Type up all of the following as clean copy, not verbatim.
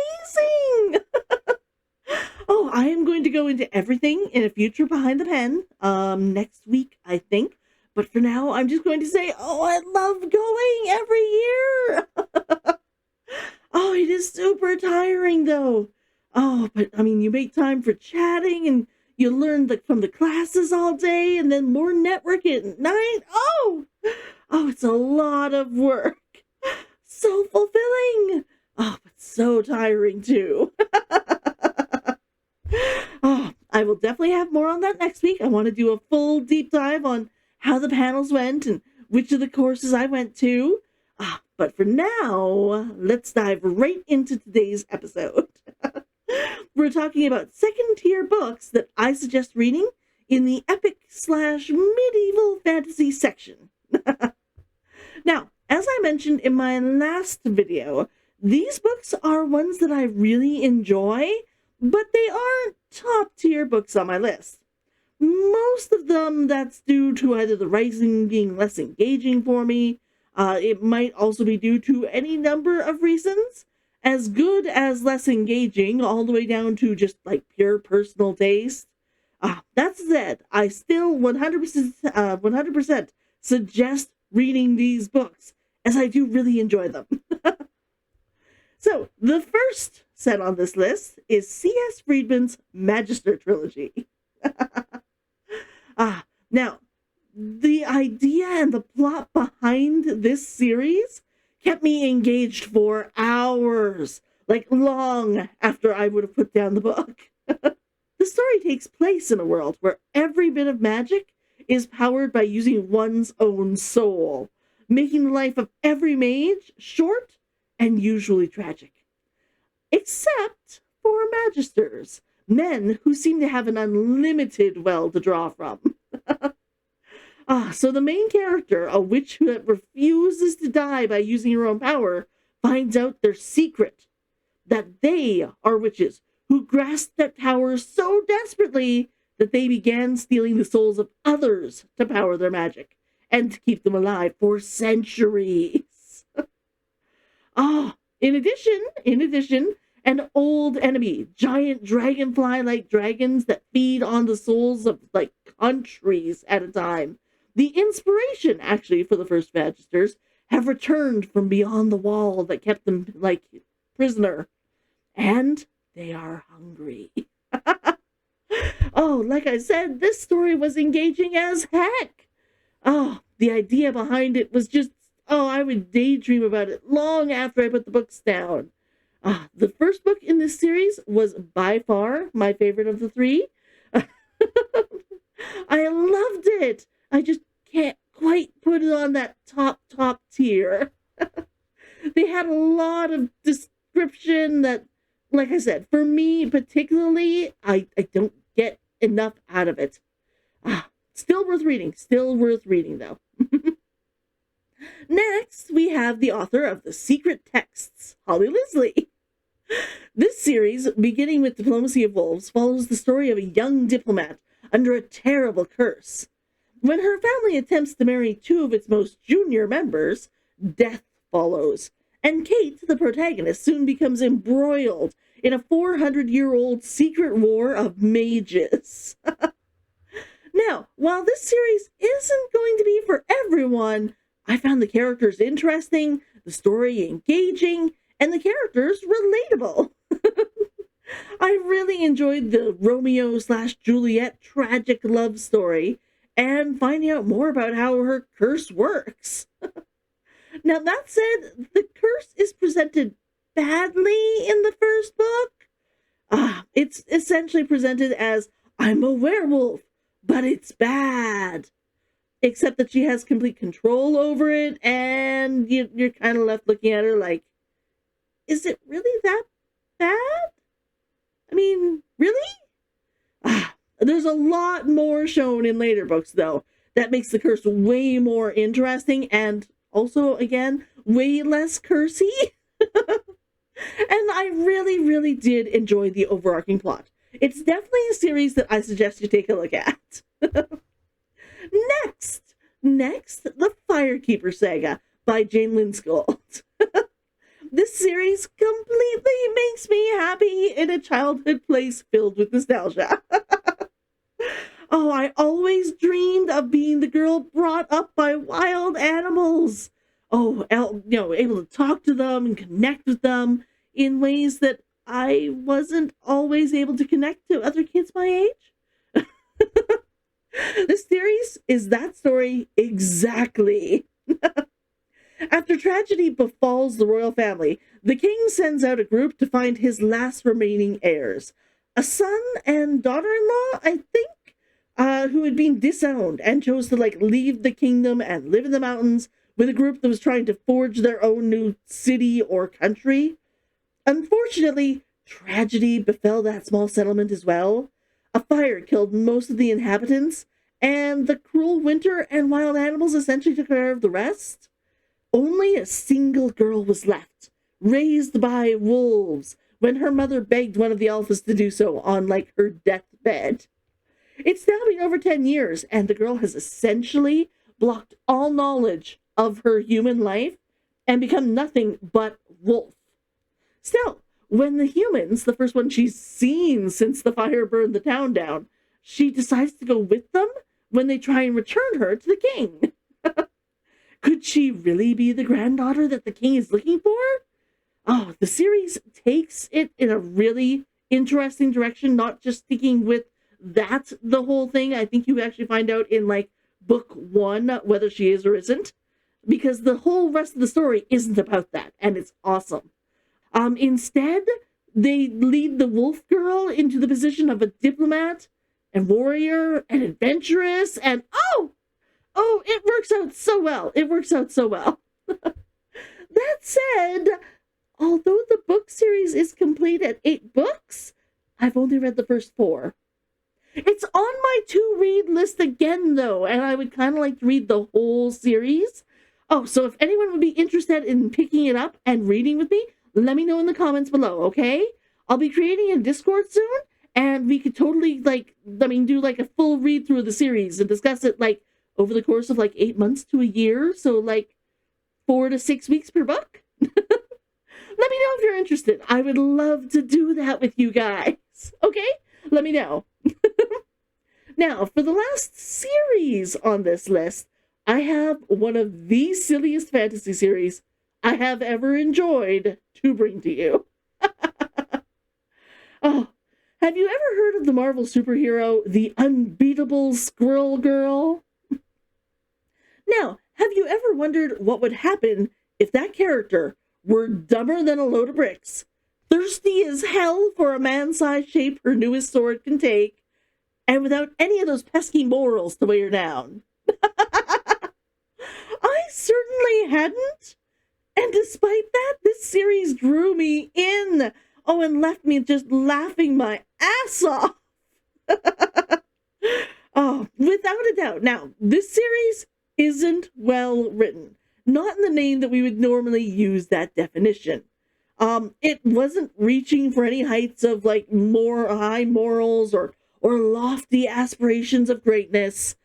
amazing! Oh, I am going to go into everything in a future Behind the Pen next week, I think. But for now, I'm just going to say, oh, I love going every year. Oh, it is super tiring though. Oh, but I mean, you make time for chatting and you learn from the classes all day and then more networking at night. Oh, it's a lot of work. So fulfilling. Oh, but so tiring too. Oh, I will definitely have more on that next week. I want to do a full deep dive on how the panels went and which of the courses I went to. But for now, let's dive right into today's episode. We're talking about second tier books that I suggest reading in the epic/medieval fantasy section. Now, as I mentioned in my last video, these books are ones that I really enjoy, but they aren't top tier books on my list. Most of them, that's due to either the writing being less engaging for me. It might also be due to any number of reasons, as good as less engaging, all the way down to just like pure personal taste. That said, I still 100% suggest reading these books, as I do really enjoy them. So, the first set on this list is C.S. Friedman's Magister trilogy. Now, the idea and the plot behind this series kept me engaged for hours, like long after I would have put down the book. The story takes place in a world where every bit of magic is powered by using one's own soul, making the life of every mage short and usually tragic. Except for magisters, men who seem to have an unlimited well to draw from. So the main character, a witch who refuses to die by using her own power, finds out their secret. That they are witches who grasped that power so desperately that they began stealing the souls of others to power their magic and to keep them alive for centuries. In addition, an old enemy, giant dragonfly-like dragons that feed on the souls of like countries at a time. The inspiration, actually, for the first Magisters have returned from beyond the wall that kept them like prisoner, and they are hungry. Oh, like I said, this story was engaging as heck. Oh, the idea behind it was just, I would daydream about it long after I put the books down. The first book in this series was by far my favorite of the three. I loved it. I just can't quite put it on that top tier. They had a lot of description that, like I said, for me particularly, I don't get enough out of it. Still worth reading though. Next, we have the author of The Secret Texts, Holly Leslie. This series, beginning with Diplomacy of Wolves, follows the story of a young diplomat under a terrible curse. When her family attempts to marry two of its most junior members, death follows, and Kate, the protagonist, soon becomes embroiled in a 400-year-old secret war of mages. Now, while this series isn't going to be for everyone, I found the characters interesting, the story engaging, and the characters relatable. I really enjoyed the Romeo/Juliet tragic love story and finding out more about how her curse works. Now, that said, the curse is presented badly in the first book. It's essentially presented as, I'm a werewolf, but it's bad. Except that she has complete control over it, and you're kind of left looking at her like, is it really that bad? I mean, really? There's a lot more shown in later books, though, that makes the curse way more interesting, and also, again, way less cursy. And I really, really did enjoy the overarching plot. It's definitely a series that I suggest you take a look at. Next, The Firekeeper Saga by Jane Lindskold. This series completely makes me happy in a childhood place filled with nostalgia. Oh, I always dreamed of being the girl brought up by wild animals. Oh, able to talk to them and connect with them in ways that I wasn't always able to connect to other kids my age. This series is that story exactly. After tragedy befalls the royal family, the king sends out a group to find his last remaining heirs. A son and daughter-in-law, I think, who had been disowned and chose to leave the kingdom and live in the mountains with a group that was trying to forge their own new city or country. Unfortunately, tragedy befell that small settlement as well. A fire killed most of the inhabitants, and the cruel winter and wild animals essentially took care of the rest. Only a single girl was left, raised by wolves, when her mother begged one of the alphas to do so on her deathbed. It's now been over 10 years, and the girl has essentially blocked all knowledge of her human life and become nothing but wolf. Still, when the humans, the first one she's seen since the fire burned the town down, she decides to go with them when they try and return her to the king. Could she really be the granddaughter that the king is looking for? Oh, the series takes it in a really interesting direction, not just sticking with that the whole thing. I think you actually find out in book 1 whether she is or isn't, because the whole rest of the story isn't about that, and it's awesome. Instead, they lead the wolf girl into the position of a diplomat and warrior and adventurous, and it works out so well. It works out so well. That said, although the book series is complete at 8 books, I've only read the first 4. It's on my to-read list again, though, and I would kind of like to read the whole series. Oh, so if anyone would be interested in picking it up and reading with me, let me know in the comments below, okay? I'll be creating a Discord soon, and we could totally, do a full read-through of the series and discuss it, over the course of, 8 months to a year, so, 4 to 6 weeks per book. Let me know if you're interested. I would love to do that with you guys, okay? Let me know. Now, for the last series on this list, I have one of the silliest fantasy series I have ever enjoyed to bring to you. Oh, have you ever heard of the Marvel superhero, the unbeatable Squirrel Girl? Now, have you ever wondered what would happen if that character were dumber than a load of bricks, thirsty as hell for a man-sized shape her newest sword can take, and without any of those pesky morals to weigh her down? I certainly hadn't. And despite that, this series drew me in. Oh, and left me just laughing my ass off. Oh, without a doubt. Now, this series isn't well written. Not in the name that we would normally use that definition. It wasn't reaching for any heights of more high morals or lofty aspirations of greatness.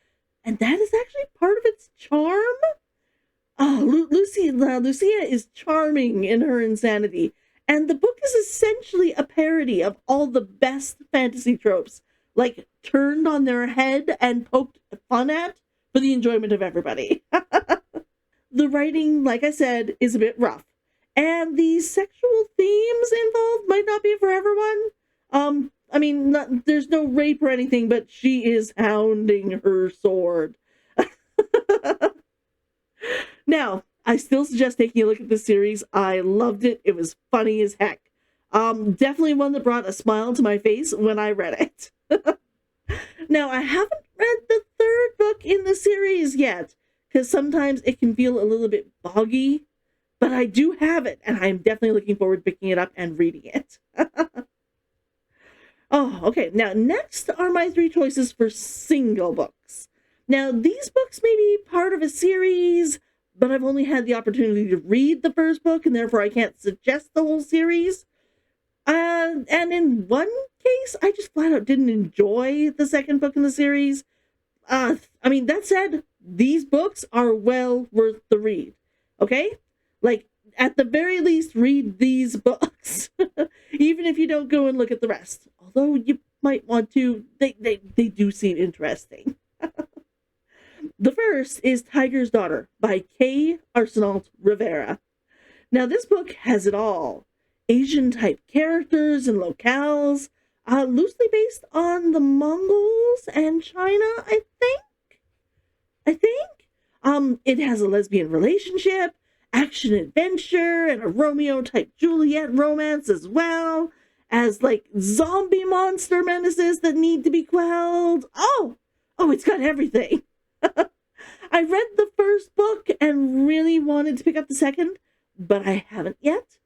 And that is actually part of its charm. Oh, Lucia is charming in her insanity. And the book is essentially a parody of all the best fantasy tropes, turned on their head and poked fun at for the enjoyment of everybody. The writing, like I said, is a bit rough. And the sexual themes involved might not be for everyone. There's no rape or anything, but she is hounding her sword. Now, I still suggest taking a look at this series. I loved it. It was funny as heck. Definitely one that brought a smile to my face when I read it. Now, I haven't read the 3rd book in the series yet, because sometimes it can feel a little bit boggy, but I do have it, and I'm definitely looking forward to picking it up and reading it. Oh, okay. Now, next are my 3 choices for single books. Now, these books may be part of a series, but I've only had the opportunity to read the first book, and therefore I can't suggest the whole series. And in one case, I just flat out didn't enjoy the second book in the series. That said, these books are well worth the read. Okay? At the very least, read these books. Even if you don't go and look at the rest. Although you might want to, they do seem interesting. The first is Tiger's Daughter by K. Arsenault Rivera. Now, this book has it all. Asian-type characters and locales, loosely based on the Mongols and China, I think. It has a lesbian relationship, action-adventure, and a Romeo-type Juliet romance as well, as, like, zombie monster menaces that need to be quelled. Oh, it's got everything. I read the first book and really wanted to pick up the second, but I haven't yet.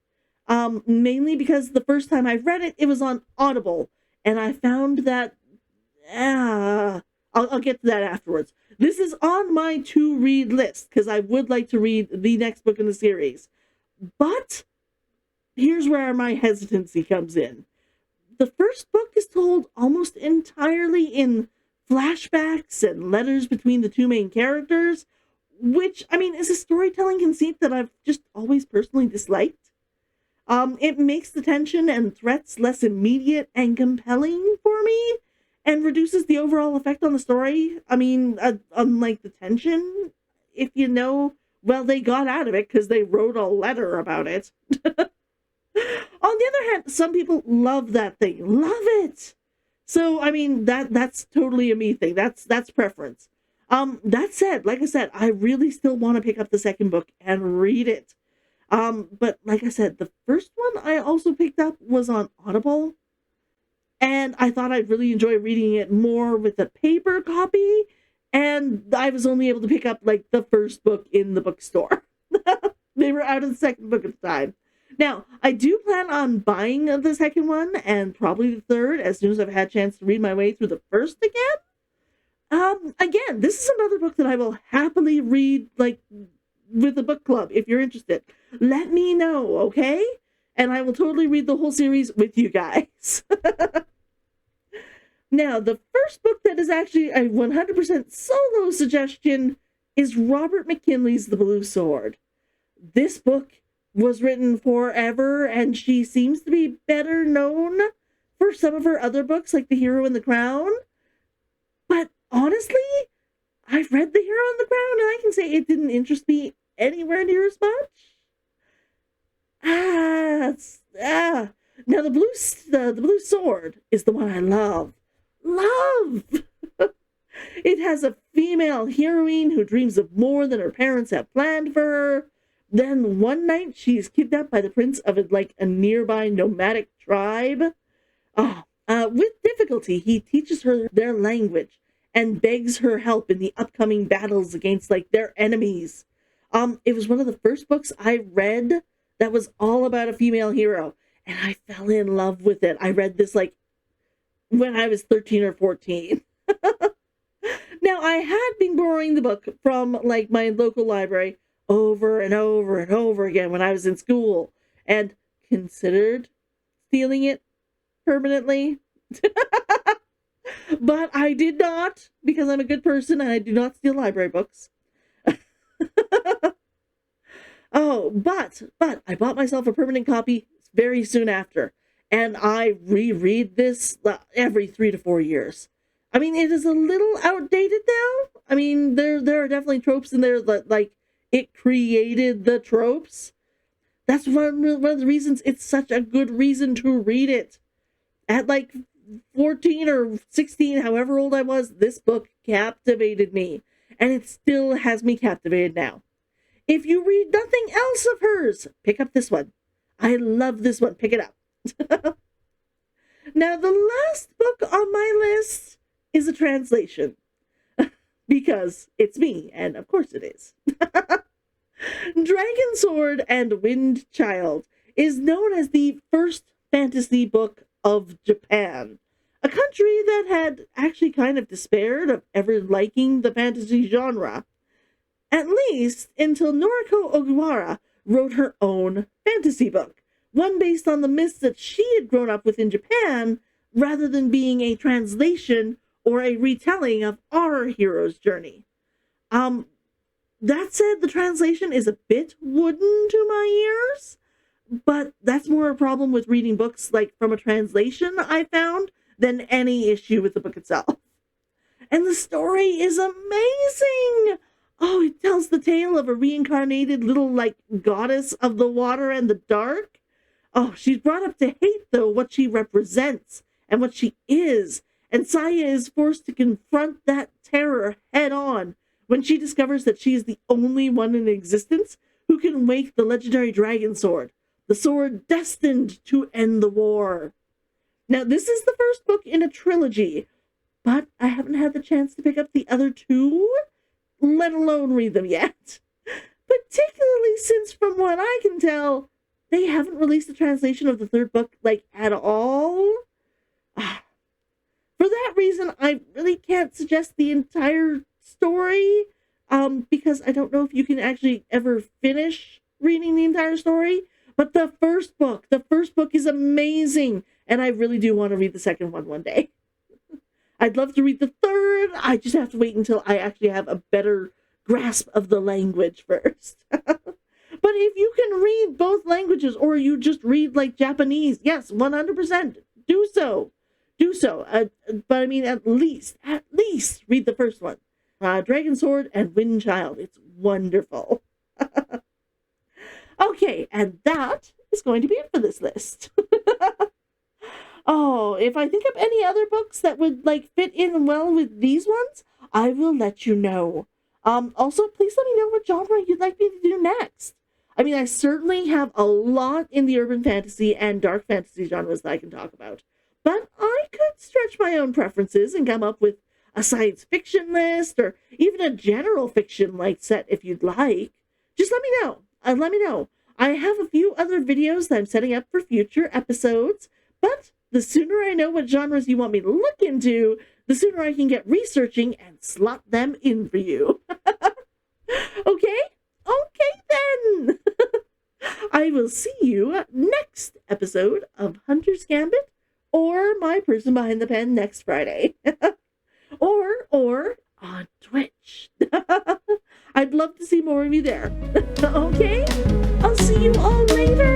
Mainly because the first time I read it, it was on Audible, and I found that, I'll get to that afterwards. This is on my to-read list, because I would like to read the next book in the series. But here's where my hesitancy comes in. The first book is told almost entirely in flashbacks and letters between the two main characters, which, I mean, is a storytelling conceit that I've just always personally disliked. It makes the tension and threats less immediate and compelling for me, and reduces the overall effect on the story. I mean, unlike the tension, if you know, well, they got out of it because they wrote a letter about it. On the other hand, some people love that thing. Love it! So, I mean, that's totally a me thing. That's preference. That said, like I said, I really still want to pick up the second book and read it. But like I said, the first one I also picked up was on Audible, and I thought I'd really enjoy reading it more with a paper copy, and I was only able to pick up, like, the first book in the bookstore. They were out of the second book at the time. Now, I do plan on buying the second one, and probably the third, as soon as I've had a chance to read my way through the first again. Again, this is another book that I will happily read, like, with a book club, if you're interested. Let me know, okay? And I will totally read the whole series with you guys. Now, the first book that is actually a 100% solo suggestion is Robert McKinley's The Blue Sword. This book was written forever, and she seems to be better known for some of her other books, like The Hero and the Crown. But honestly, I've read The Hero and the Crown, and I can say it didn't interest me anywhere near as much. Now, the Blue Sword is the one I love. It has a female heroine who dreams of more than her parents have planned for her. Then one night she is kidnapped by the prince of a nearby nomadic tribe. With difficulty, he teaches her their language and begs her help in the upcoming battles against, like, their enemies. It was one of the first books I read that was all about a female hero, and I fell in love with it. I read this, like, when I was 13 or 14. Now, I had been borrowing the book from, like, my local library over and over and over again when I was in school, and considered stealing it permanently. But I did not, because I'm a good person and I do not steal library books. But I bought myself a permanent copy very soon after, and I reread this every 3 to 4 years. I mean, it is a little outdated now. I mean, there are definitely tropes in there that, like, it created the tropes. That's one of the reasons it's such a good reason to read it. At, like, 14 or 16, however old I was, this book captivated me, and it still has me captivated now. If you read nothing else of hers, pick up this one. I love this one. Pick it up. Now, the last book on my list is a translation, because it's me, and of course it is. Dragon Sword and Wind Child is known as the first fantasy book of Japan, a country that had actually kind of despaired of ever liking the fantasy genre, at least until Noriko Ogiwara wrote her own fantasy book, one based on the myths that she had grown up with in Japan, rather than being a translation or a retelling of our hero's journey. That said, the translation is a bit wooden to my ears, but that's more a problem with reading books like from a translation, I found, than any issue with the book itself. And the story is amazing. Oh, it tells the tale of a reincarnated little like goddess of the water and the dark. Oh, she's brought up to hate though what she represents and what she is. And Saya is forced to confront that terror head on when she discovers that she is the only one in existence who can wake the legendary dragon sword, the sword destined to end the war. Now, this is the first book in a trilogy, but I haven't had the chance to pick up the other two, let alone read them yet. Particularly since, from what I can tell, they haven't released a translation of the third book, like, at all. For that reason, I really can't suggest the entire story, because I don't know if you can actually ever finish reading the entire story. But the first book is amazing, and I really do want to read the second one day. I'd love to read the third. I just have to wait until I actually have a better grasp of the language first. But if you can read both languages, or you just read like Japanese, yes, 100%, do so. Do so. But I mean, at least read the first one. Dragon Sword and Wind Child. It's wonderful. Okay, and that is going to be it for this list. Oh, if I think of any other books that would like fit in well with these ones, I will let you know. Also, please let me know what genre you'd like me to do next. I mean, I certainly have a lot in the urban fantasy and dark fantasy genres that I can talk about, but I could stretch my own preferences and come up with a science fiction list or even a general fiction like set if you'd like. Just let me know. I have a few other videos that I'm setting up for future episodes, but the sooner I know what genres you want me to look into, the sooner I can get researching and slot them in for you. Okay? Okay then! I will see you next episode of Hunter's Gambit, or My Person Behind the Pen next Friday. or on Twitch. I'd love to see more of you there. Okay? I'll see you all later.